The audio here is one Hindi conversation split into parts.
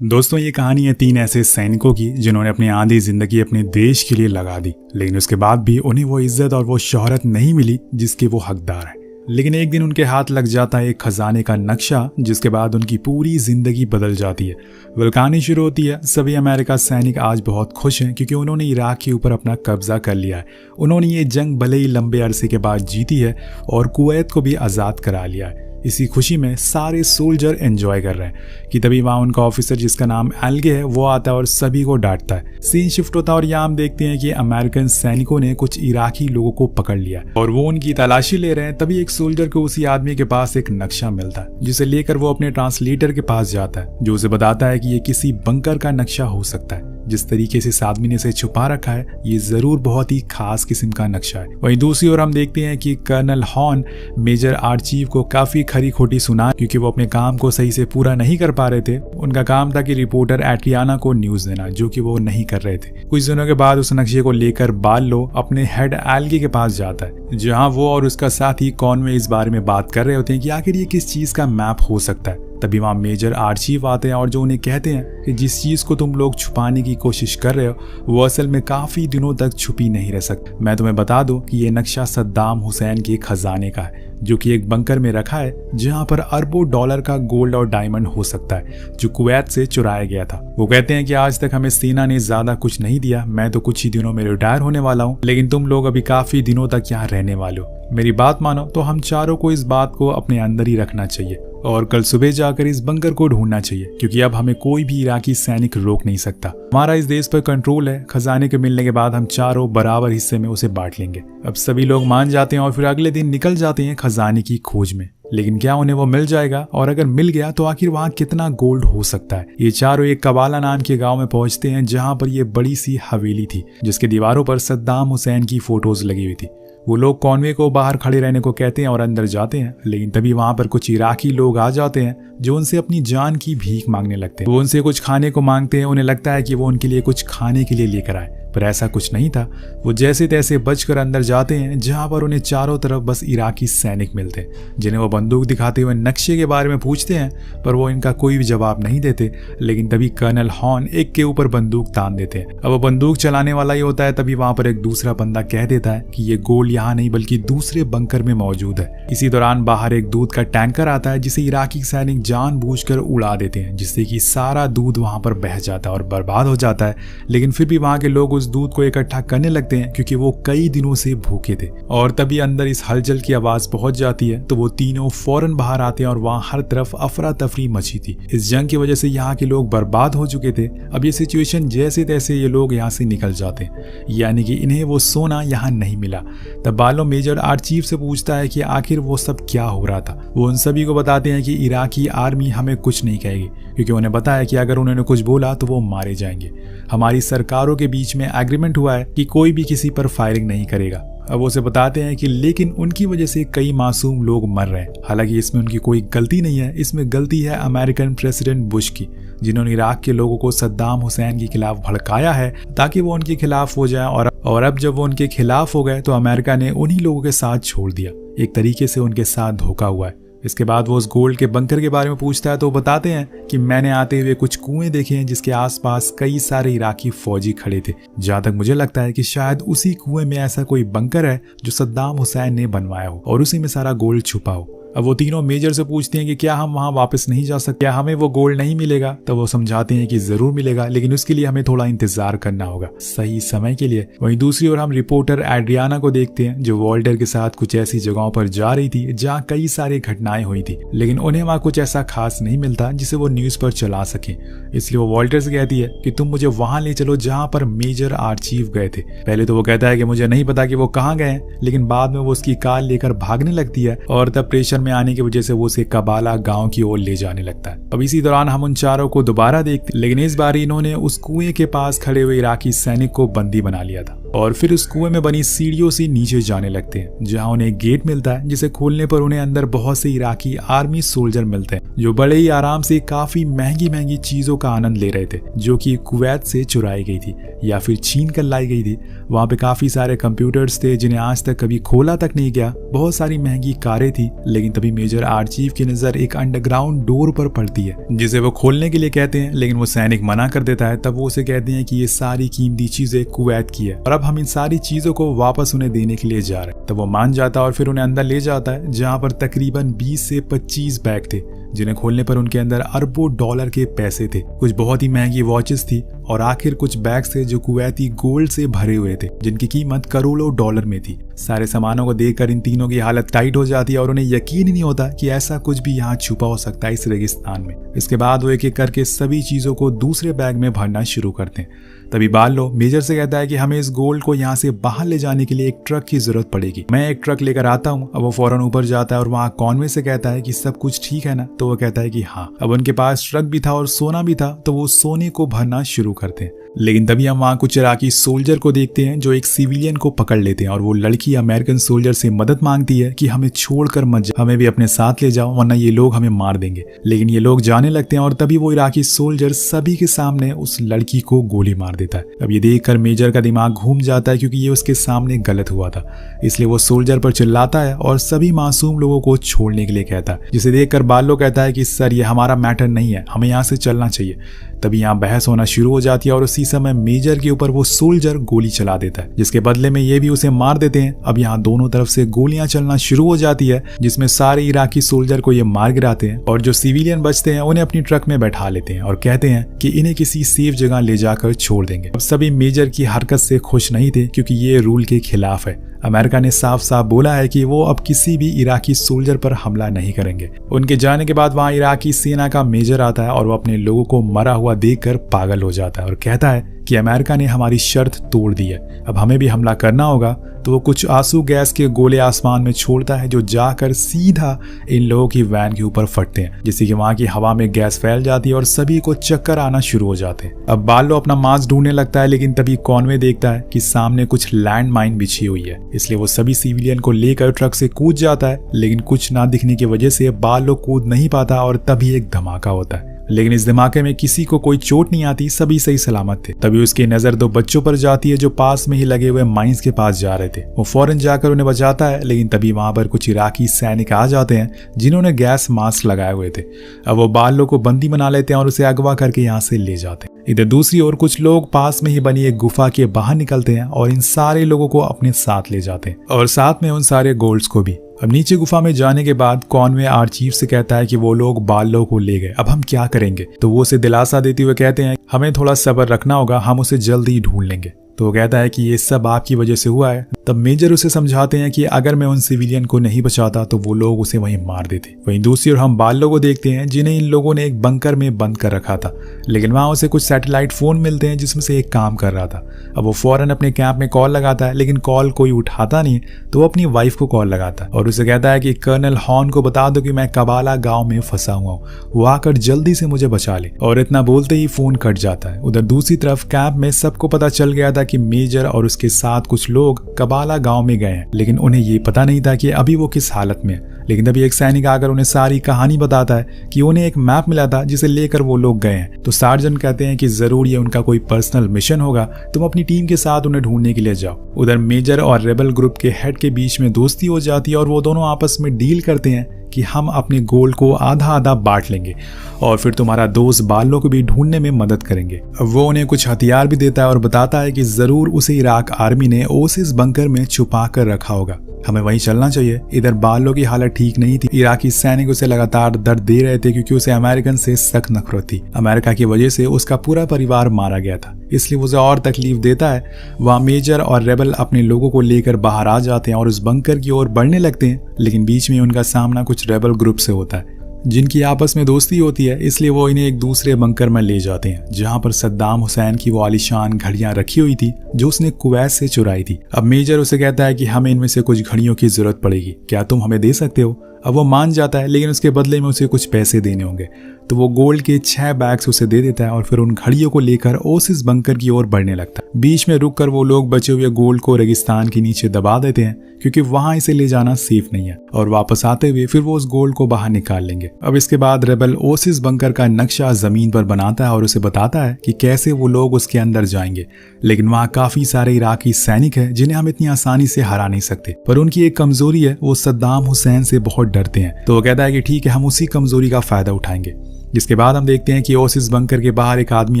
दोस्तों, ये कहानी है 3 ऐसे सैनिकों की जिन्होंने अपनी आधी जिंदगी अपने देश के लिए लगा दी, लेकिन उसके बाद भी उन्हें वो इज्जत और वो शोहरत नहीं मिली जिसके वो हकदार हैं। लेकिन एक दिन उनके हाथ लग जाता है एक खजाने का नक्शा, जिसके बाद उनकी पूरी जिंदगी बदल जाती है। कहानी शुरू होती है। सभी अमेरिका सैनिक आज बहुत खुश हैं क्योंकि उन्होंने इराक के ऊपर अपना कब्जा कर लिया है। उन्होंने ये जंग भले ही लंबे अरसे के बाद जीती है और कुवैत को भी आज़ाद करा लिया है। इसी खुशी में सारे सोल्जर एंजॉय कर रहे हैं कि तभी वहाँ उनका ऑफिसर जिसका नाम एल्गे है वो आता है और सभी को डांटता है। सीन शिफ्ट होता है और यहाँ हम देखते हैं कि अमेरिकन सैनिकों ने कुछ इराकी लोगों को पकड़ लिया और वो उनकी तलाशी ले रहे हैं। तभी एक सोल्जर को उसी आदमी के पास एक नक्शा मिलता है, जिसे लेकर वो अपने ट्रांसलेटर के पास जाता है, जो उसे बताता है कि ये किसी बंकर का नक्शा हो सकता है। जिस तरीके से इस आदमी ने इसे छुपा रखा है, ये जरूर बहुत ही खास किस्म का नक्शा है। वहीं दूसरी ओर हम देखते हैं कि कर्नल हॉर्न मेजर आर्चीव को काफी खरी खोटी सुना क्योंकि वो अपने काम को सही से पूरा नहीं कर पा रहे थे। उनका काम था कि रिपोर्टर एट्रियाना को न्यूज देना, जो कि वो नहीं कर रहे थे। कुछ दिनों के बाद उस नक्शे को लेकर बाल्लो अपने हेड एल्गे के पास जाता है, जहां वो और उसका साथी कॉनवे इस बारे में बात कर रहे होते हैं कि आखिर ये किस चीज का मैप हो सकता है। तभी वहाँ मेजर आर्चीव आते हैं और जो उन्हें कहते हैं कि जिस चीज को तुम लोग छुपाने की कोशिश कर रहे हो वो असल में काफी दिनों तक छुपी नहीं रह सकती। मैं तुम्हें बता दूं कि ये नक्शा सद्दाम हुसैन के खजाने का है, जो कि एक बंकर में रखा है जहां पर अरबों डॉलर का गोल्ड और डायमंड हो सकता है, जो कुवैत से चुराया गया था। वो कहते हैं कि आज तक हमें सेना ने ज्यादा कुछ नहीं दिया, मैं तो कुछ ही दिनों में रिटायर होने वाला हूँ, लेकिन तुम लोग अभी काफी दिनों तक यहाँ रहने वाले हो। मेरी बात मानो तो हम चारों को इस बात को अपने अंदर ही रखना चाहिए और कल सुबह जाकर इस बंकर को ढूंढना चाहिए, क्योंकि अब हमें कोई भी इराकी सैनिक रोक नहीं सकता। हमारा इस देश पर कंट्रोल है। खजाने के मिलने के बाद हम चारों बराबर हिस्से में उसे बांट लेंगे। अब सभी लोग मान जाते हैं और फिर अगले दिन निकल जाते हैं खजाने की खोज में। लेकिन क्या उन्हें वो मिल जाएगा? और अगर मिल गया तो आखिर वहाँ कितना गोल्ड हो सकता है? ये चारों एक कबाला नाम के गांव में पहुंचते हैं, जहां पर ये बड़ी सी हवेली थी जिसके दीवारों पर सद्दाम हुसैन की फोटोज लगी हुई थी। वो लोग कॉनवे को बाहर खड़े रहने को कहते हैं और अंदर जाते हैं, लेकिन तभी वहां पर कुछ इराकी लोग आ जाते हैं जो उनसे अपनी जान की भीख मांगने लगते हैं। वो उनसे कुछ खाने को मांगते हैं। उन्हें लगता है कि वो उनके लिए कुछ खाने के लिए लेकर आए, पर ऐसा कुछ नहीं था। वो जैसे तैसे बचकर अंदर जाते हैं, जहां पर उन्हें चारों तरफ बस इराकी सैनिक मिलते हैं, जिन्हें वो बंदूक दिखाते हुए नक्शे के बारे में पूछते हैं, पर वो इनका कोई भी जवाब नहीं देते। लेकिन तभी कर्नल हॉर्न एक के ऊपर बंदूक तान देते हैं। अब वो बंदूक चलाने वाला ही होता है। तभी वहां पर एक दूसरा बंदा कह देता है कि ये गोल्ड यहाँ नहीं बल्कि दूसरे बंकर में मौजूद है। इसी दौरान बाहर एक दूध का टैंकर आता है, जिसे इराकी सैनिक जानबूझकर उड़ा देते हैं, जिससे कि सारा दूध वहां पर बह जाता है और बर्बाद हो जाता है। लेकिन फिर भी वहां के लोग उस दूध को इकट्ठा करने लगते हैं क्योंकि वो कई दिनों से भूखे थे। और तभी अंदर इस हलचल की आवाज पहुंच जाती है, तो वो तीनों फौरन बाहर आते हैं और वहां हर तरफ अफरा तफरी मची थी। इस जंग की वजह से यहाँ के लोग बर्बाद हो चुके थे। अब ये सिचुएशन जैसे तैसे ये लोग यहाँ से निकल जाते हैं, यानी कि इन्हें वो सोना यहाँ नहीं मिला। तब बालो मेजर आर्चीव से पूछता है कि आखिर वो सब क्या हो रहा था। वो उन सभी को बताते हैं कि इराकी आर्मी हमें कुछ नहीं कहेगी, क्योंकि उन्हें पता है कि अगर उन्होंने कुछ बोला तो वो मारे जाएंगे। हमारी सरकारों के बीच में एग्रीमेंट हुआ है कि कोई भी किसी पर फायरिंग नहीं करेगा। अब वो उसे बताते हैं कि लेकिन उनकी वजह से कई मासूम लोग मर रहे हैं। हालांकि इसमें उनकी कोई गलती नहीं है, इसमें गलती है अमेरिकन प्रेसिडेंट बुश की, जिन्होंने इराक के लोगों को सद्दाम हुसैन के खिलाफ भड़काया है ताकि वो उनके खिलाफ हो जाए। और अब जब वो उनके खिलाफ हो गए तो अमेरिका ने उन्हीं लोगों के साथ छोड़ दिया। एक तरीके से उनके साथ धोखा हुआ है। इसके बाद वो उस गोल्ड के बंकर के बारे में पूछता है, तो बताते हैं कि मैंने आते हुए कुछ कुएं देखे हैं जिसके आसपास कई सारे इराकी फौजी खड़े थे। जहां तक मुझे लगता है कि शायद उसी कुएं में ऐसा कोई बंकर है जो सद्दाम हुसैन ने बनवाया हो और उसी में सारा गोल्ड छुपा हो। अब वो तीनों मेजर से पूछते हैं कि क्या हम वहां वापस नहीं जा सकते, क्या हमें वो गोल्ड नहीं मिलेगा? तो वो समझाते हैं कि जरूर मिलेगा, लेकिन उसके लिए हमें थोड़ा इंतजार करना होगा, सही समय के लिए। वहीं दूसरी ओर हम रिपोर्टर एड्रियाना को देखते हैं, जो वॉल्टर के साथ कुछ ऐसी जगहों पर जा रही थी जहाँ कई सारी घटनाएं हुई थी, लेकिन उन्हें वहाँ कुछ ऐसा खास नहीं मिलता जिसे वो न्यूज पर चला सके। इसलिए वो वॉल्टर से कहती है कि तुम मुझे वहां ले चलो जहाँ पर मेजर आर्चीव गए थे। पहले तो वो कहता है कि मुझे नहीं पता कि वो कहाँ गए, लेकिन बाद में वो उसकी कार लेकर भागने लगती है और तब प्रेशर में आने की वजह से वो उसे कबाला गांव की ओर ले जाने लगता है। अब इसी दौरान हम उन चारों को दोबारा देखते, लेकिन इस बार इन्होंने उस कुएं के पास खड़े हुए इराकी सैनिक को बंदी बना लिया था। और फिर उस कुएं में बनी सीढ़ियों से नीचे जाने लगते हैं, जहां उन्हें एक गेट मिलता है जिसे खोलने पर उन्हें अंदर बहुत से इराकी आर्मी सोल्जर मिलते हैं जो बड़े ही आराम से काफी महंगी महंगी चीजों का आनंद ले रहे थे जो कि कुवैत से चुराई गई थी या फिर छीन कर लाई गई थी। वहां पे काफी सारे कंप्यूटर्स थे जिन्हें आज तक कभी खोला तक नहीं गया, बहुत सारी महंगी कारें थी। लेकिन तभी मेजर आर्चीव की नजर एक अंडरग्राउंड डोर पर पड़ती है जिसे वो खोलने के लिए कहते हैं, लेकिन वो सैनिक मना कर देता है। तब वो उसे कहते हैं कि ये सारी कीमती चीजें कुवैत की है और अब हम इन सारी चीजों को वापस उन्हें देने के लिए जा रहे हैं। तब वो मान जाता है और फिर उन्हें अंदर ले जाता है जहां पर तकरीबन 20 से 25 बैग थे जिन्हें खोलने पर उनके अंदर अरबों डॉलर के पैसे थे। कुछ बहुत ही महंगी वॉचेस थी और आखिर कुछ बैग्स थे जो कुवैती गोल्ड से भरे हुए थे जिनकी कीमत करोड़ों डॉलर में थी। सारे सामानों को देखकर इन तीनों की हालत टाइट हो जाती है और उन्हें यकीन ही नहीं होता कि ऐसा कुछ भी यहाँ छुपा हो सकता है इस रेगिस्तान में। इसके बाद वो एक एक करके सभी चीजों को दूसरे बैग में भरना शुरू करते हैं। तभी बार्लो मेजर से कहता है कि हमें इस गोल्ड को यहाँ से बाहर ले जाने के लिए एक ट्रक की जरूरत पड़ेगी, मैं एक ट्रक लेकर आता हूँ। अब वो फौरन ऊपर जाता है और वहाँ कॉनवे से कहता है कि सब कुछ ठीक है ना, तो वो कहता है कि हाँ। अब उनके पास ट्रक भी था और सोना भी था, तो वो सोने को भरना शुरू करते हैं। लेकिन तभी हम वहाँ कुछ इराकी सोल्जर को देखते हैं जो एक सिविलियन को पकड़ लेते हैं और वो लड़की अमेरिकन सोल्जर से मदद मांगती है कि हमें छोड़कर मत जाओ, हमें भी अपने साथ ले जाओ वरना ये लोग हमें मार देंगे। लेकिन ये लोग जाने लगते हैं और तभी वो इराकी सोल्जर सभी के सामने उस लड़की को गोली मार देता है। अब ये देखकर मेजर का दिमाग घूम जाता है क्योंकि ये उसके सामने गलत हुआ था, इसलिए वो सोल्जर पर चिल्लाता है और सभी मासूम लोगों को छोड़ने के लिए कहता है, जिसे देखकर बार्लो कहता है कि सर ये हमारा मैटर नहीं है, हमें यहाँ से चलना चाहिए। तभी यहाँ बहस होना शुरू हो जाती है और उसी समय मेजर के ऊपर वो सोल्जर गोली चला देता है जिसके बदले में ये भी उसे मार देते हैं। अब यहाँ दोनों तरफ से गोलियां चलना शुरू हो जाती है जिसमें सारे इराकी सोल्जर को ये मार गिराते हैं और जो सिविलियन बचते हैं उन्हें अपनी ट्रक में बैठा लेते हैं और कहते हैं कि इन्हें किसी सेफ जगह ले जाकर छोड़ देंगे। अब सभी मेजर की हरकत से खुश नहीं थे क्योंकि ये रूल के खिलाफ है। अमेरिका ने साफ साफ बोला है कि वो अब किसी भी इराकी सोल्जर पर हमला नहीं करेंगे। उनके जाने के बाद वहां इराकी सेना का मेजर आता है और वो अपने लोगों को मरा हुआ देखकर पागल हो जाता है और कहता है कि अमेरिका ने हमारी शर्त तोड़ दी है, अब हमें भी हमला करना होगा। तो वो कुछ आंसू गैस के गोले आसमान में छोड़ता है जो जाकर सीधा इन लोगों की वैन के ऊपर फटते हैं, जिससे कि वहां की हवा में गैस फैल जाती है और सभी को चक्कर आना शुरू हो जाते हैं। अब बार्लो अपना मास्क ढूंढने लगता है लेकिन तभी कॉनवे देखता है कि सामने कुछ लैंड माइन बिछी हुई है, इसलिए वो सभी सिविलियन को लेकर ट्रक से कूद जाता है। लेकिन कुछ ना दिखने की वजह से बार्लो कूद नहीं पाता और तभी एक धमाका होता है, लेकिन इस धमाके में किसी को कोई चोट नहीं आती, सभी सही सलामत थे। तभी उसकी नजर दो बच्चों पर जाती है जो पास में ही लगे हुए माइंस के पास जा रहे थे। वो फौरन जाकर उन्हें बचाता है, लेकिन तभी वहां पर कुछ इराकी सैनिक आ जाते हैं जिन्होंने गैस मास्क लगाए हुए थे। अब वो बार्लो को बंदी बना लेते हैं और उसे अगवा करके यहाँ से ले जाते हैं। इधर दूसरी ओर कुछ लोग पास में ही बनी एक गुफा के बाहर निकलते हैं और इन सारे लोगों को अपने साथ ले जाते हैं और साथ में उन सारे गोल्ड्स को भी। अब नीचे गुफा में जाने के बाद कॉनवे आर्चीव से कहता है कि वो लोग बार्लो को ले गए, अब हम क्या करेंगे। तो वो उसे दिलासा देते हुए कहते हैं हमें थोड़ा सब्र रखना होगा, हम उसे जल्द ही ढूंढ लेंगे। तो वो कहता है कि ये सब आपकी वजह से हुआ है। तब मेजर उसे समझाते हैं कि अगर मैं उन सिविलियन को नहीं बचाता तो वो लोग उसे वहीं मार देते। वहीं दूसरी ओर हम बार्लो को देखते हैं जिन्हें इन लोगों ने एक बंकर में बंद कर रखा था, लेकिन वहां उसे कुछ सैटेलाइट फोन मिलते हैं जिसमें से एक काम कर रहा था। अब वो फौरन अपने कैंप में कॉल लगाता है, लेकिन कॉल कोई उठाता नहीं, तो वो अपनी वाइफ को कॉल लगाता है और उसे कहता है कि कर्नल हॉर्न को बता दो कि मैं कबाला गाँव में फंसा हुआ हूँ, वो आकर जल्दी से मुझे बचा ले। और इतना बोलते ही फोन कट जाता है। उधर दूसरी तरफ कैंप में सबको पता चल गया था कि मेजर और उसके साथ कुछ लोग कबाला गांव में गए हैं, लेकिन उन्हें ये पता नहीं था कि अभी वो किस हालत में है। लेकिन तभी एक सैनिक आकर उन्हें सारी कहानी बताता है कि उन्हें एक मैप मिला था जिसे लेकर वो लोग गए हैं। तो सार्जेंट कहते हैं कि जरूर ये उनका कोई पर्सनल मिशन होगा, तुम अपनी टीम के साथ उन्हें ढूंढने के लिए जाओ। उधर मेजर और रेबल ग्रुप के हेड के बीच में दोस्ती हो जाती है और वो दोनों आपस में डील करते हैं कि हम अपने गोल्ड को आधा आधा बांट लेंगे और फिर तुम्हारा दोस्त बार्लो को भी ढूंढने में मदद करेंगे। वो उन्हें कुछ हथियार भी देता है और बताता है कि जरूर उसे इराक आर्मी ने ओसिस बंकर में छुपा कर रखा होगा, हमें वहीं चलना चाहिए। इधर बार्लो की हालत ठीक नहीं थी, इराकी सैनिक उसे लगातार दर्द दे रहे थे क्योंकि उसे अमेरिकन से सख्त नफरत थी। अमेरिका की वजह से उसका पूरा परिवार मारा गया था, इसलिए उसे और तकलीफ देता है। वहाँ मेजर और रेबल अपने लोगों को लेकर बाहर आ जाते हैं और उस बंकर की ओर बढ़ने लगते हैं, लेकिन बीच में उनका सामना कुछ रेबल ग्रुप से होता है जिनकी आपस में दोस्ती होती है, इसलिए वो इन्हें एक दूसरे बंकर में ले जाते हैं जहां पर सद्दाम हुसैन की वो आलीशान घड़ियां रखी हुई थी जो उसने कुवैत से चुराई थी। अब मेजर उसे कहता है कि हमें इनमें से कुछ घड़ियों की जरूरत पड़ेगी, क्या तुम हमें दे सकते हो। अब वो मान जाता है, लेकिन उसके बदले में उसे कुछ पैसे देने होंगे। तो वो गोल्ड के 6 बैग्स उसे दे देता है और फिर उन घड़ियों को लेकर ओसिस बंकर की ओर बढ़ने लगता है। बीच में रुककर वो लोग बचे हुए गोल्ड को रेगिस्तान के नीचे दबा देते हैं, क्योंकि वहां इसे ले जाना सेफ नहीं है, और वापस आते हुए फिर वो उस गोल्ड को बाहर निकाल लेंगे। अब इसके बाद रेबल ओसिस बंकर का नक्शा जमीन पर बनाता है और उसे बताता है कि कैसे वो लोग उसके अंदर जाएंगे, लेकिन वहाँ काफी सारे इराकी सैनिक हैं जिन्हें हम इतनी आसानी से हरा नहीं सकते। पर उनकी एक कमजोरी है, वो सद्दाम हुसैन से बहुत डरते हैं। तो वो कहता है कि ठीक है, हम उसी कमजोरी का फायदा उठाएंगे। जिसके बाद हम देखते हैं कि ओसिस बंकर के बाहर एक आदमी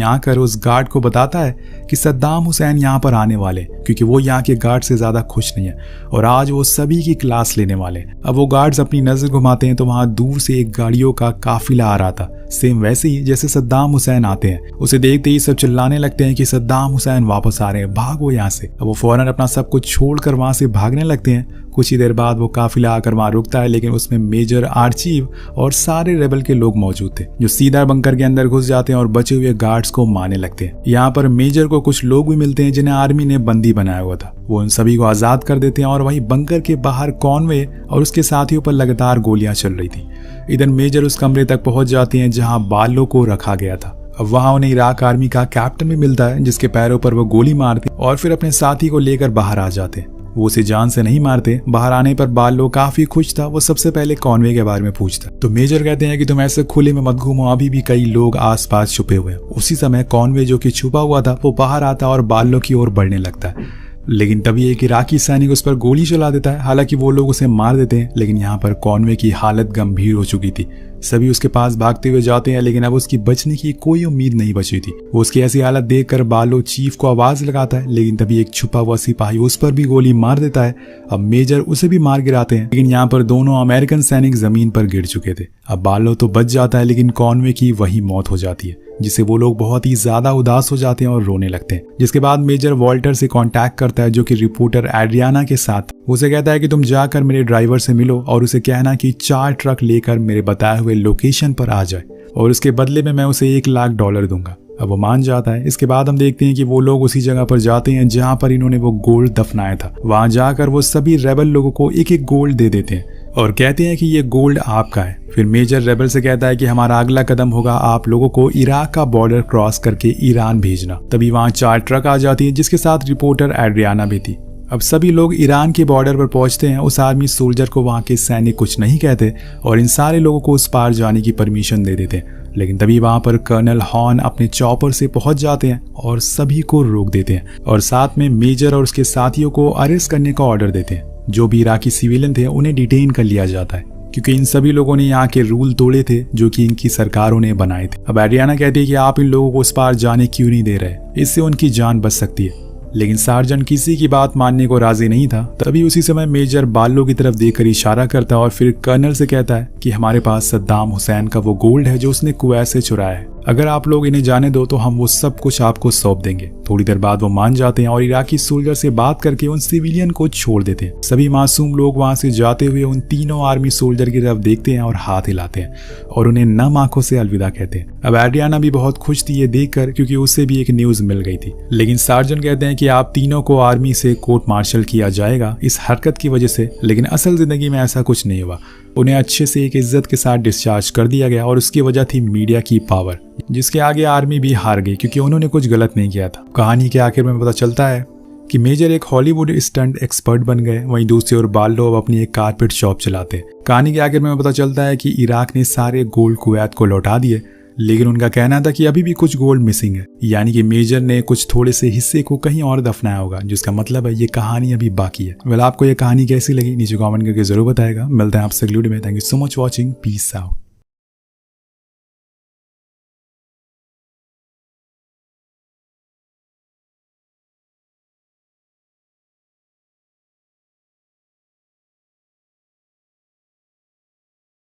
आकर उस गार्ड को बताता है कि सद्दाम हुसैन यहाँ पर आने वाले, क्योंकि वो यहाँ के गार्ड से ज्यादा खुश नहीं है और आज वो सभी की क्लास लेने वाले। अब वो गार्ड्स अपनी नजर घुमाते हैं तो वहां दूर से एक गाड़ियों का काफिला आ रहा था, सेम वैसे ही जैसे सद्दाम हुसैन आते हैं। उसे देखते ही सब चिल्लाने लगते हैं कि सद्दाम हुसैन वापस आ रहे हैं, भागो यहाँ से। अब वो फौरन अपना सब कुछ छोड़कर वहां से भागने लगते हैं। कुछ ही देर बाद वो काफिला आकर वहां रुकता है, लेकिन उसमें मेजर आर्चीव और सारे रेबल के लोग मौजूद थे, जो सीधा बंकर के अंदर घुस जाते हैं और बचे हुए गार्ड्स को मारने लगते हैं। यहाँ पर मेजर को कुछ लोग भी मिलते हैं जिन्हें आर्मी ने बंदी बनाया हुआ था। वो उन सभी को आजाद कर देते हैं और वहीं बंकर के बाहर कॉनवे और उसके साथियों पर लगातार गोलियां चल रही थी। इधर मेजर उस कमरे तक पहुंच जाते हैं जहां बालों को रखा गया था। अब वहां उन्हें इराक आर्मी का कैप्टन भी मिलता है, जिसके पैरों पर वो गोली मारते और फिर अपने साथी को लेकर बाहर आ जाते हैं। वो उसे जान से नहीं मारते। बाहर आने पर बालो काफी खुश था। वो सबसे पहले कॉनवे के बारे में पूछता, तो मेजर कहते हैं कि तुम ऐसे खुले में मत घूमो, अभी भी कई लोग आसपास छुपे हुए हैं। उसी समय कॉनवे जो कि छुपा हुआ था वो बाहर आता और बालो की ओर बढ़ने लगता है, लेकिन तभी एक इराकी सैनिक उस पर गोली चला देता है। हालांकि वो लोग उसे मार देते हैं, लेकिन यहाँ पर कॉनवे की हालत गंभीर हो चुकी थी। सभी उसके पास भागते हुए जाते हैं, लेकिन अब उसकी बचने की कोई उम्मीद नहीं बची थी। वो उसकी ऐसी हालत देखकर बालो चीफ को आवाज लगाता है, लेकिन तभी एक छुपा हुआ सिपाही उस पर भी गोली मार देता है। अब मेजर उसे भी मार गिराते हैं, लेकिन यहाँ पर दोनों अमेरिकन सैनिक जमीन पर गिर चुके थे। अब बालो तो बच जाता है, लेकिन कॉनवे की वही मौत हो जाती है, जिससे वो लोग बहुत ही ज्यादा उदास हो जाते हैं और रोने लगते हैं। जिसके बाद मेजर वॉल्टर से कांटेक्ट करता है, जो कि रिपोर्टर एड्रियाना के साथ। उसे कहता है कि तुम जाकर मेरे ड्राइवर से मिलो और उसे कहना कि 4 ट्रक लेकर मेरे बताए हुए लोकेशन पर आ जाए, और उसके बदले में मैं उसे $1,00,000 दूंगा। अब वो मान जाता है। इसके बाद हम देखते हैं कि वो लोग उसी जगह पर जाते हैं जहां पर इन्होंने वो गोल्ड दफनाया था। वहां जाकर वो सभी रेबल लोगों को एक एक गोल्ड दे देते हैं और कहते हैं कि ये गोल्ड आपका है। फिर मेजर रेबल से कहता है कि हमारा अगला कदम होगा आप लोगों को इराक का बॉर्डर क्रॉस करके ईरान भेजना। तभी वहां 4 ट्रक आ जाती है, जिसके साथ रिपोर्टर एड्रियाना भी थी। अब सभी लोग ईरान के बॉर्डर पर पहुंचते हैं। उस आर्मी सोल्जर को वहां के सैनिक कुछ नहीं कहते और इन सारे लोगों को उस पार जाने की परमिशन दे देते हैं, लेकिन तभी वहां पर कर्नल हॉर्न अपने चॉपर से पहुंच जाते हैं और सभी को रोक देते हैं और साथ में मेजर और उसके साथियों को अरेस्ट करने का ऑर्डर देते हैं। जो भी इराकी सिविलियन थे उन्हें डिटेन कर लिया जाता है, क्योंकि इन सभी लोगों ने यहाँ के रूल तोड़े थे जो कि इनकी सरकारों ने बनाए थे। अब एड्रियाना कहती है कि आप इन लोगों को उस पार जाने क्यों नहीं दे रहे, इससे उनकी जान बच सकती है। लेकिन सार्जेंट किसी की बात मानने को राजी नहीं था। तभी उसी समय मेजर बालो की तरफ देखकर इशारा करता है और फिर कर्नल से कहता है कि हमारे पास सद्दाम हुसैन का वो गोल्ड है जो उसने कुवैत से चुराया है। अगर आप लोग इन्हें जाने दो तो हम वो सब कुछ आपको सौंप देंगे। थोड़ी देर बाद वो मान जाते हैं और इराकी सोल्जर से बात करके उन सिविलियन को छोड़ देते हैं। सभी मासूम लोग वहां से जाते हुए उन तीनों आर्मी सोल्जर की तरफ देखते हैं और हाथ हिलाते हैं और उन्हें नम आंखों से अलविदा कहते हैं। अब एड्रियाना भी बहुत खुश थी ये देखकर, क्योंकि उससे भी एक न्यूज मिल गई थी। लेकिन सार्जेंट कहते हैं कि आप तीनों को आर्मी से कोर्ट मार्शल किया जाएगा इस हरकत की वजह से, लेकिन असल जिंदगी में ऐसा कुछ नहीं हुआ। उन्हें अच्छे से एक इज्जत के साथ डिस्चार्ज कर दिया गया और उसकी वजह थी मीडिया की पावर, जिसके आगे आर्मी भी हार गई क्योंकि उन्होंने कुछ गलत नहीं किया था। कहानी के आखिर में पता चलता है कि मेजर एक हॉलीवुड स्टंट एक्सपर्ट बन गए, वहीं दूसरी ओर बालो अब अपनी एक कारपेट शॉप चलाते हैं। कहानी के आखिर में पता चलता है कि इराक ने सारे गोल्ड कुवैत को लौटा दिए, लेकिन उनका कहना था कि अभी भी कुछ गोल्ड मिसिंग है, यानी कि मेजर ने कुछ थोड़े से हिस्से को कहीं और दफनाया होगा, जिसका मतलब है ये कहानी अभी बाकी है। वेल, आपको ये कहानी कैसी लगी नीचे कमेंट करके जरूर बताएगा। मिलते हैं आपसे अगली वीडियो में। Thank you so much watching. Peace out.